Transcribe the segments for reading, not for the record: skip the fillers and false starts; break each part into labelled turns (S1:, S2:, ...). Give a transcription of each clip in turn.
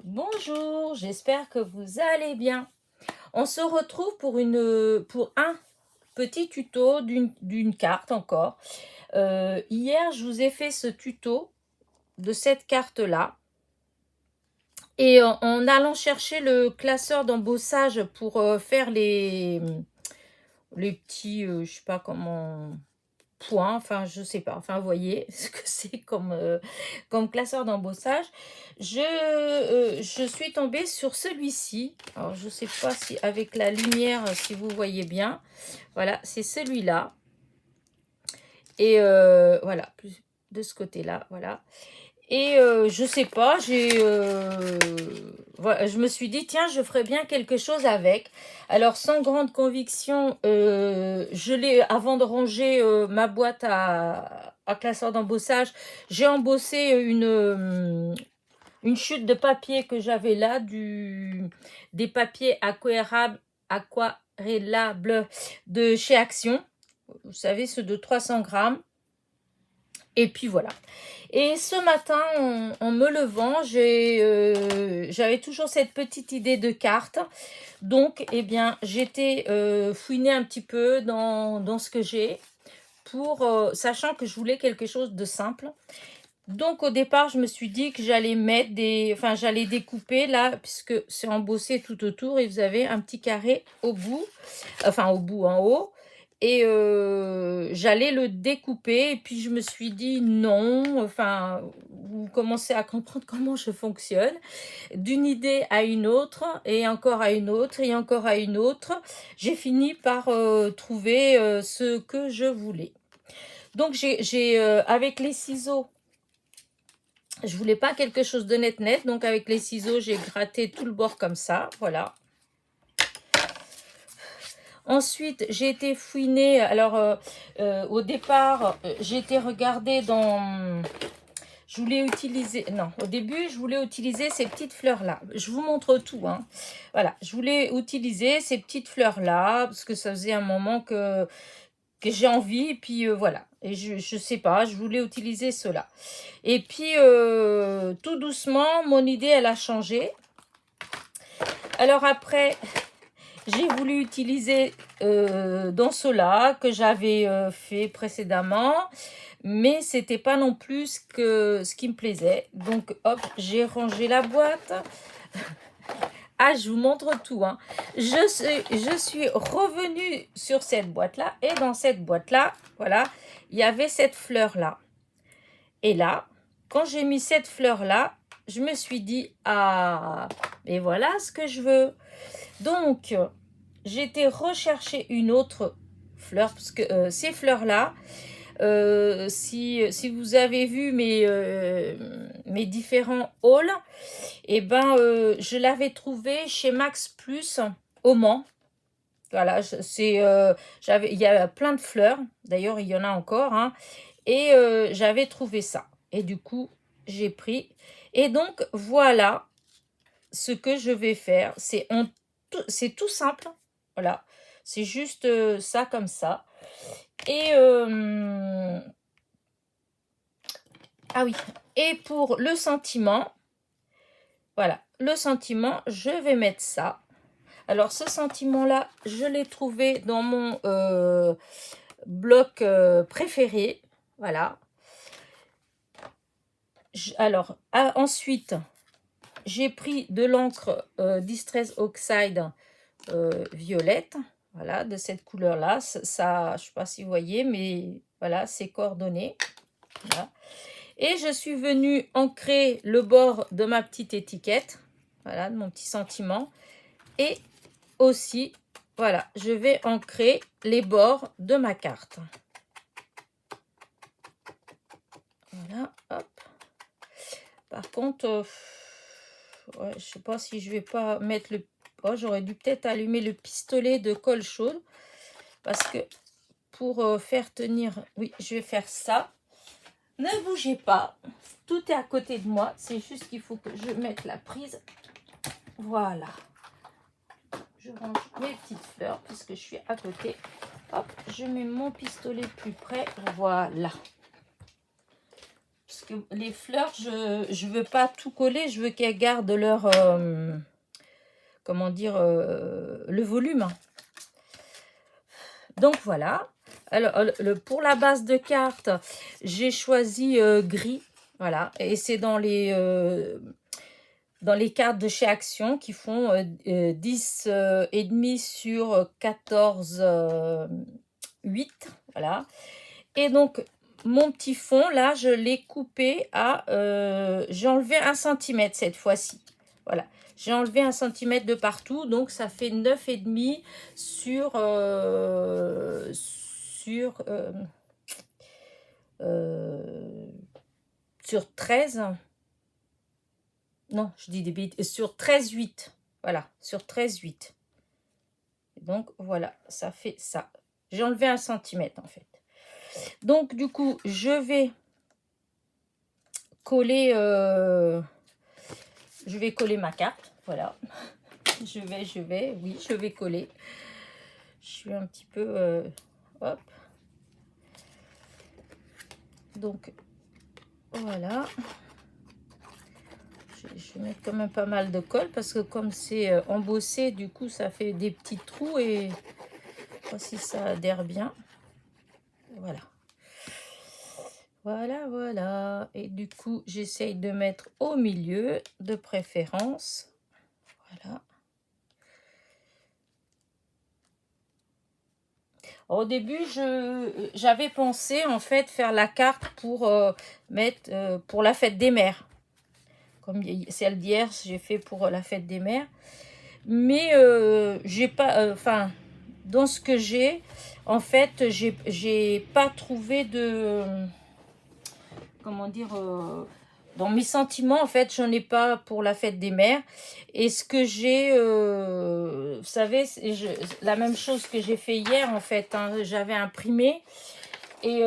S1: Bonjour, j'espère que vous allez bien. On se retrouve pour un petit tuto d'une carte encore. Hier, je vous ai fait ce tuto de cette carte-là. Et en allant chercher le classeur d'embossage pour faire les petits, je sais pas comment, points, enfin je sais pas, enfin vous voyez ce que c'est comme classeur d'embossage. Je suis tombée sur celui-ci. Alors je sais pas si avec la lumière, si vous voyez bien. Voilà, c'est celui-là. Et voilà, plus de ce côté-là, voilà. Et je sais pas, voilà, je me suis dit, tiens, je ferais bien quelque chose avec. Alors, sans grande conviction, avant de ranger ma boîte à classeur d'embossage, j'ai embossé une chute de papier que j'avais là, des papiers aquarellables de chez Action. Vous savez, ceux de 300 grammes. Et puis voilà. Et ce matin, en me levant, j'avais toujours cette petite idée de carte. Donc, eh bien, j'étais fouinée un petit peu dans ce que j'ai, sachant que je voulais quelque chose de simple. Donc, au départ, je me suis dit que j'allais j'allais découper là, puisque c'est embossé tout autour et vous avez un petit carré au bout, en haut. Et j'allais le découper et puis je me suis dit non, vous commencez à comprendre comment je fonctionne. D'une idée à une autre et encore à une autre et encore à une autre, j'ai fini par trouver ce que je voulais. Donc avec les ciseaux, je voulais pas quelque chose de net, donc avec les ciseaux, j'ai gratté tout le bord comme ça, voilà. Ensuite, j'ai été fouiner. Alors, au départ, j'ai été regarder dans... Je voulais utiliser... Non, au début, je voulais utiliser ces petites fleurs-là. Je vous montre tout, hein. Voilà, je voulais utiliser ces petites fleurs-là, parce que ça faisait un moment que j'ai envie, et puis voilà. Et je sais pas, je voulais utiliser cela. Et puis, tout doucement, mon idée, elle a changé. Alors après, j'ai voulu utiliser dans cela que j'avais fait précédemment, mais c'était pas non plus ce qui me plaisait. Donc hop, j'ai rangé la boîte. Ah, je vous montre tout, hein. Je suis revenue sur cette boîte-là, et dans cette boîte-là, voilà, il y avait cette fleur-là. Et là, quand j'ai mis cette fleur-là, je me suis dit, ah, mais voilà ce que je veux. Donc, j'ai été rechercher une autre fleur, parce que ces fleurs-là, si vous avez vu mes différents hauls, eh ben, je l'avais trouvé chez Max Plus au Mans. Voilà, il y a plein de fleurs, d'ailleurs il y en a encore, hein, et j'avais trouvé ça. Et du coup, j'ai pris. Et donc, voilà ce que je vais faire. C'est tout simple. Voilà. C'est juste ça comme ça. Et ah oui. Et pour le sentiment, voilà. Le sentiment, je vais mettre ça. Alors, ce sentiment-là, je l'ai trouvé dans mon bloc préféré. Voilà. Ensuite, j'ai pris de l'encre Distress Oxide violette, voilà, de cette couleur-là. Ça, je ne sais pas si vous voyez, mais voilà, c'est coordonné. Voilà. Et je suis venue ancrer le bord de ma petite étiquette, voilà, de mon petit sentiment. Et aussi, voilà, je vais ancrer les bords de ma carte. Voilà, hop. Par contre, ouais, je sais pas si je vais pas mettre le... Oh, j'aurais dû peut-être allumer le pistolet de colle chaude. Parce que pour faire tenir... Oui, je vais faire ça. Ne bougez pas. Tout est à côté de moi. C'est juste qu'il faut que je mette la prise. Voilà. Je range mes petites fleurs puisque je suis à côté. Hop, je mets mon pistolet plus près. Voilà. Parce que les fleurs, je veux pas tout coller, je veux qu'elles gardent leur, comment dire, le volume. Donc voilà. Alors, pour la base de carte, j'ai choisi gris. Voilà. Et c'est dans les cartes de chez Action qui font 10 et demi sur 14 8. Voilà. Et donc, mon petit fond, là, je l'ai coupé à... j'ai enlevé 1 centimètre cette fois-ci. Voilà. J'ai enlevé 1 centimètre de partout. Donc, ça fait 9,5 sur... sur 13. Non, je dis des bêtises. Sur 13,8. Voilà. Sur 13,8. Donc, voilà. Ça fait ça. J'ai enlevé 1 centimètre, en fait. Donc, du coup, je vais coller ma carte. Voilà. Oui, je vais coller. Je suis un petit peu... hop. Donc, voilà. Je vais mettre quand même pas mal de colle parce que comme c'est embossé, du coup, ça fait des petits trous et voici, ça adhère bien. Voilà. Voilà, voilà. Et du coup, j'essaye de mettre au milieu, de préférence. Voilà. Au début, j'avais pensé en fait faire la carte pour mettre pour la fête des mères. Comme celle d'hier, j'ai fait pour la fête des mères. Mais j'ai pas... Enfin, dans ce que j'ai, en fait, j'ai pas trouvé de... comment dire... dans mes sentiments, en fait, j'en ai pas pour la fête des mères. Et ce que j'ai... vous savez, la même chose que j'ai fait hier, en fait. Hein, j'avais imprimé. Et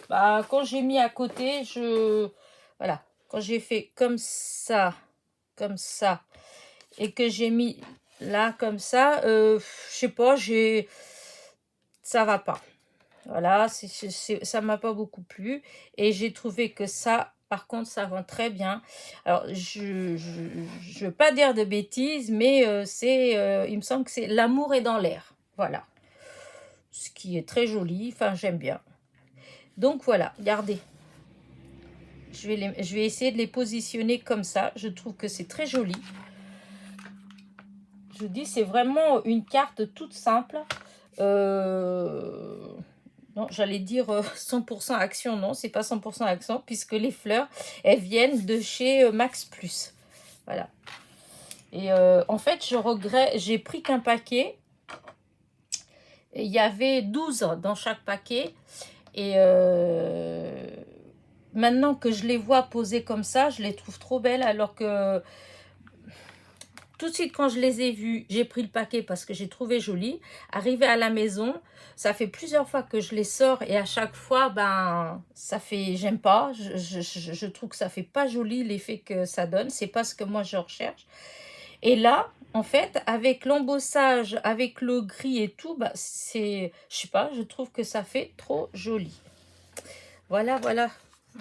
S1: bah, quand j'ai mis à côté, voilà. Quand j'ai fait comme ça, et que j'ai mis là comme ça, je sais pas, ça va pas. Voilà, ça m'a pas beaucoup plu. Et j'ai trouvé que ça, par contre, ça rend très bien. Alors, je veux pas dire de bêtises, mais il me semble que c'est l'amour est dans l'air. Voilà. Ce qui est très joli. Enfin, j'aime bien. Donc, voilà, regardez. Je vais essayer de les positionner comme ça. Je trouve que c'est très joli. Je vous dis, c'est vraiment une carte toute simple. Non, j'allais dire 100% Action. Non, c'est pas 100% Action puisque les fleurs, elles viennent de chez Max Plus. Voilà. Et en fait, je regrette, j'ai pris qu'un paquet. Il y avait 12 dans chaque paquet. Et maintenant que je les vois posées comme ça, je les trouve trop belles alors que tout de suite, quand je les ai vus, j'ai pris le paquet parce que j'ai trouvé joli. Arrivé à la maison, ça fait plusieurs fois que je les sors et à chaque fois, ben, ça fait, j'aime pas. Je trouve que ça fait pas joli l'effet que ça donne. C'est pas ce que moi je recherche. Et là, en fait, avec l'embossage, avec le gris et tout, bah, je sais pas, je trouve que ça fait trop joli. Voilà, voilà.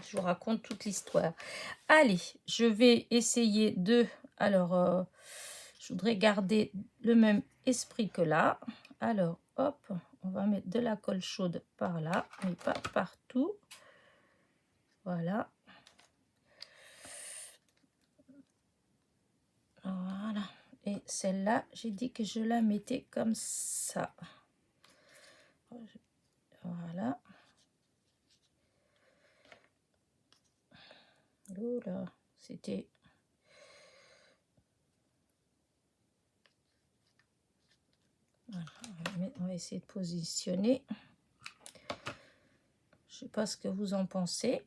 S1: Je vous raconte toute l'histoire. Allez, je vais essayer de... Alors... je voudrais garder le même esprit que là. Alors, hop, on va mettre de la colle chaude par là, mais pas partout. Voilà. Voilà. Et celle-là, j'ai dit que je la mettais comme ça. Voilà. Oh là, c'était... Voilà, on va essayer de positionner. Je ne sais pas ce que vous en pensez.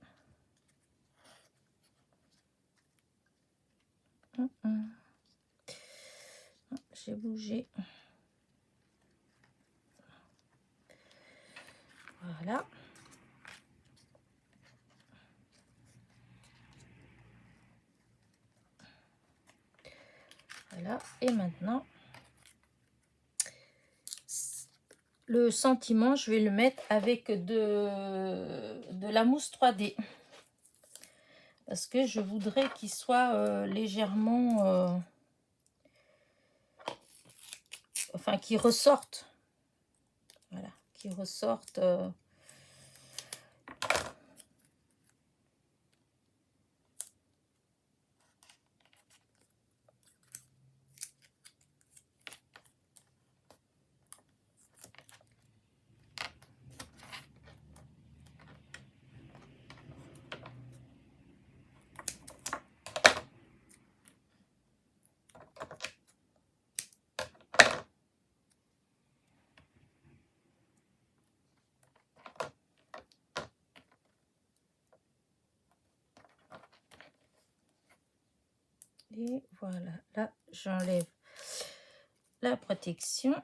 S1: J'ai bougé. Voilà. Voilà. Et maintenant, le sentiment, je vais le mettre avec de la mousse 3D. Parce que je voudrais qu'il soit légèrement... enfin, qu'il ressorte. Voilà, qu'il ressorte... Et voilà, là, j'enlève la protection.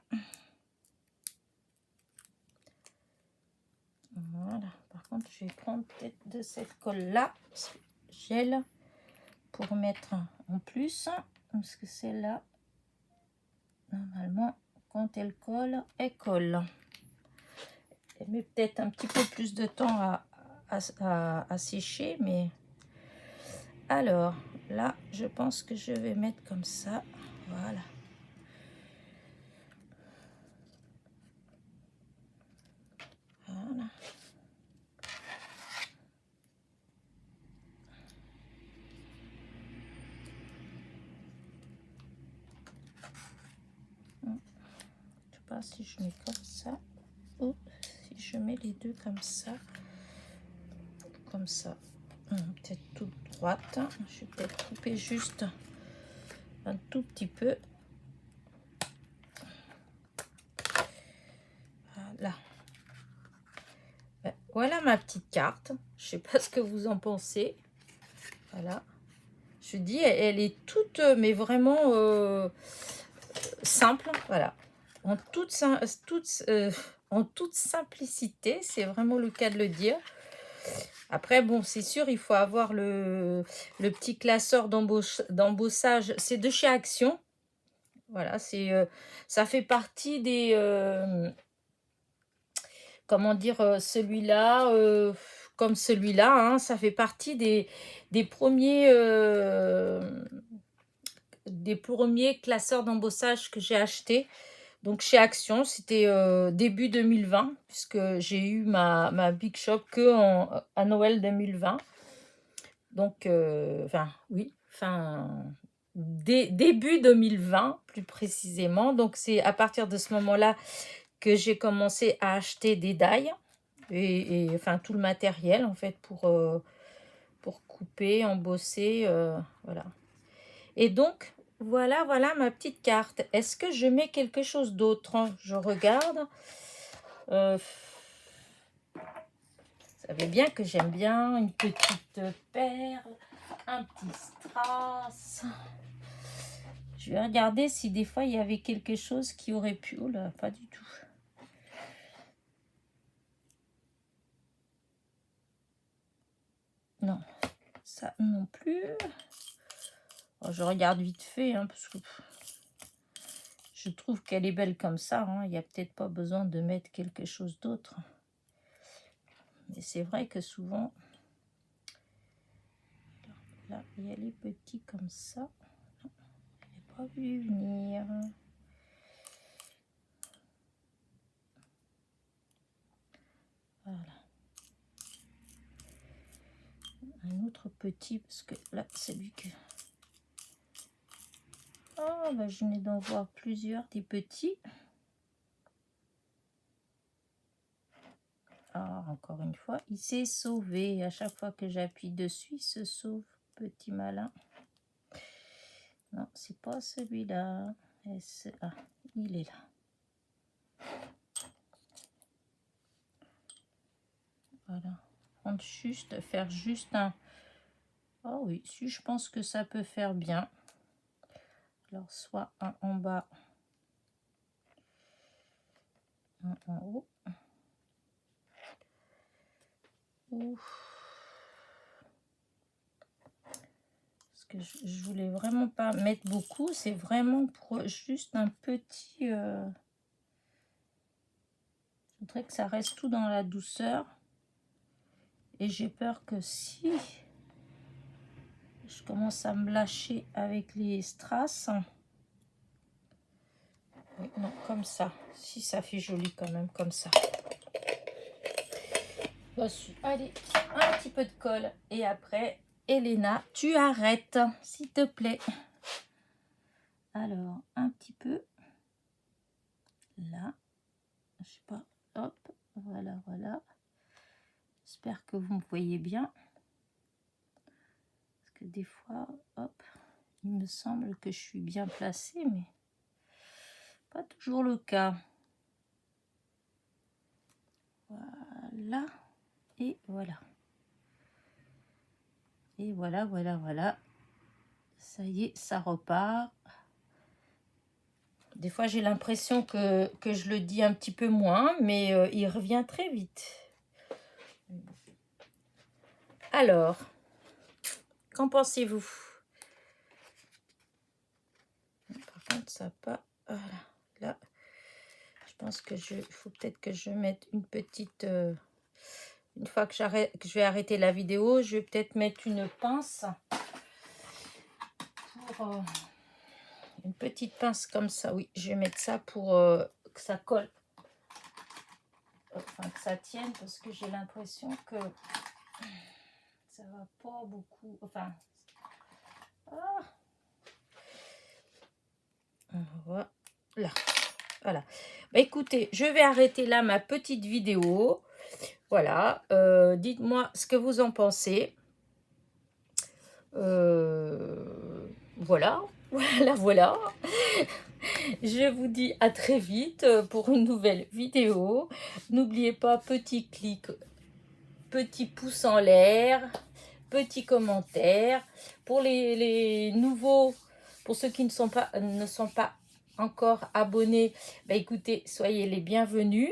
S1: Voilà, par contre, je vais prendre peut-être de cette colle-là, gel, pour mettre en plus, parce que celle-là, normalement, quand elle colle. Elle met peut-être un petit peu plus de temps à sécher, mais... Alors, là, je pense que je vais mettre comme ça, voilà. Voilà. Je sais pas si je mets comme ça ou si je mets les deux comme ça. Peut-être toute droite. Je vais peut-être couper juste un tout petit peu. Voilà. Voilà ma petite carte. Je sais pas ce que vous en pensez. Voilà. Je dis, elle est toute, mais vraiment simple. Voilà. En toute simplicité. C'est vraiment le cas de le dire. Après, bon, c'est sûr, il faut avoir le petit classeur d'embossage. C'est de chez Action. Voilà, ça fait partie des... comment dire, celui-là, comme celui-là, hein, ça fait partie des premiers classeurs d'embossage que j'ai acheté. Donc chez Action, c'était début 2020, puisque j'ai eu ma Big Shop à Noël 2020. Donc, enfin, oui, début 2020, plus précisément. Donc, c'est à partir de ce moment-là que j'ai commencé à acheter des die enfin, tout le matériel, en fait, pour couper, embosser, voilà. Et donc, voilà ma petite carte. Est-ce que je mets quelque chose d'autre? Je regarde. Vous savez bien que j'aime bien une petite perle, un petit strass. Je vais regarder si des fois il y avait quelque chose qui aurait pu... Oh là, pas du tout. Non, ça non plus. Oh, je regarde vite fait, hein, parce que je trouve qu'elle est belle comme ça. Hein. Il n'y a peut-être pas besoin de mettre quelque chose d'autre. Mais c'est vrai que souvent... Là, il y a les petits comme ça. Non, je n'ai pas vu venir. Voilà. Un autre petit, parce que là, c'est lui que... Oh, bah, je venais d'en voir plusieurs, des petits. Ah, encore une fois, il s'est sauvé. À chaque fois que j'appuie dessus, il se sauve, petit malin. Non, c'est pas celui-là. Ah, il est là. Voilà. Prendre juste, faire juste un... Oh oui, si je pense que ça peut faire bien. Alors, soit un en bas, un en haut. Ouf. Parce que je voulais vraiment pas mettre beaucoup. C'est vraiment pour juste un petit... Je voudrais que ça reste tout dans la douceur. Et j'ai peur que si Je commence à me lâcher avec les strass. Oui, non, comme ça. Si, ça fait joli quand même, comme ça. Voici. Allez, un petit peu de colle. Et après, Elena, tu arrêtes, s'il te plaît. Alors, un petit peu. Là. Je sais pas. Hop. Voilà, voilà. J'espère que vous me voyez bien. Parce que des fois, hop, il me semble que je suis bien placée, mais pas toujours le cas. Voilà. Et voilà. Et voilà, voilà, voilà. Ça y est, ça repart. Des fois, j'ai l'impression que je le dis un petit peu moins, mais il revient très vite. Alors, qu'en pensez-vous? Par contre, ça n'a pas... Voilà, là, je pense que il faut peut-être que je mette une petite... une fois que je vais arrêter la vidéo, je vais peut-être mettre une pince pour... une petite pince comme ça, oui, je vais mettre ça pour que ça colle. Enfin, que ça tienne, parce que j'ai l'impression que ça va pas beaucoup. Enfin, voilà. Voilà. Bah, écoutez, je vais arrêter là ma petite vidéo. Voilà. Dites-moi ce que vous en pensez. Voilà. Voilà, voilà. Je vous dis à très vite pour une nouvelle vidéo. N'oubliez pas, petit clic, petit pouce en l'air, petit commentaire. Pour les nouveaux, pour ceux qui ne sont pas encore abonnés, bah écoutez, soyez les bienvenus.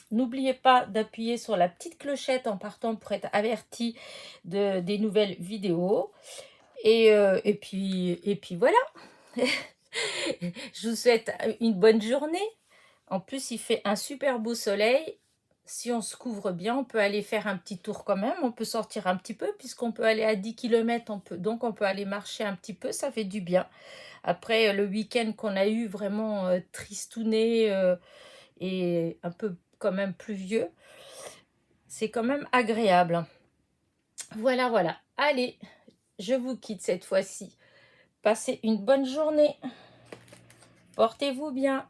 S1: N'oubliez pas d'appuyer sur la petite clochette en partant pour être averti des nouvelles vidéos. Et puis voilà. Je vous souhaite une bonne journée. En plus, il fait un super beau soleil. Si on se couvre bien, on peut aller faire un petit tour quand même. On peut sortir un petit peu puisqu'on peut aller à 10 km. Donc, on peut aller marcher un petit peu. Ça fait du bien. Après le week-end qu'on a eu vraiment tristouné et un peu quand même pluvieux, c'est quand même agréable. Voilà, voilà. Allez, je vous quitte cette fois-ci. Passez une bonne journée. Portez-vous bien.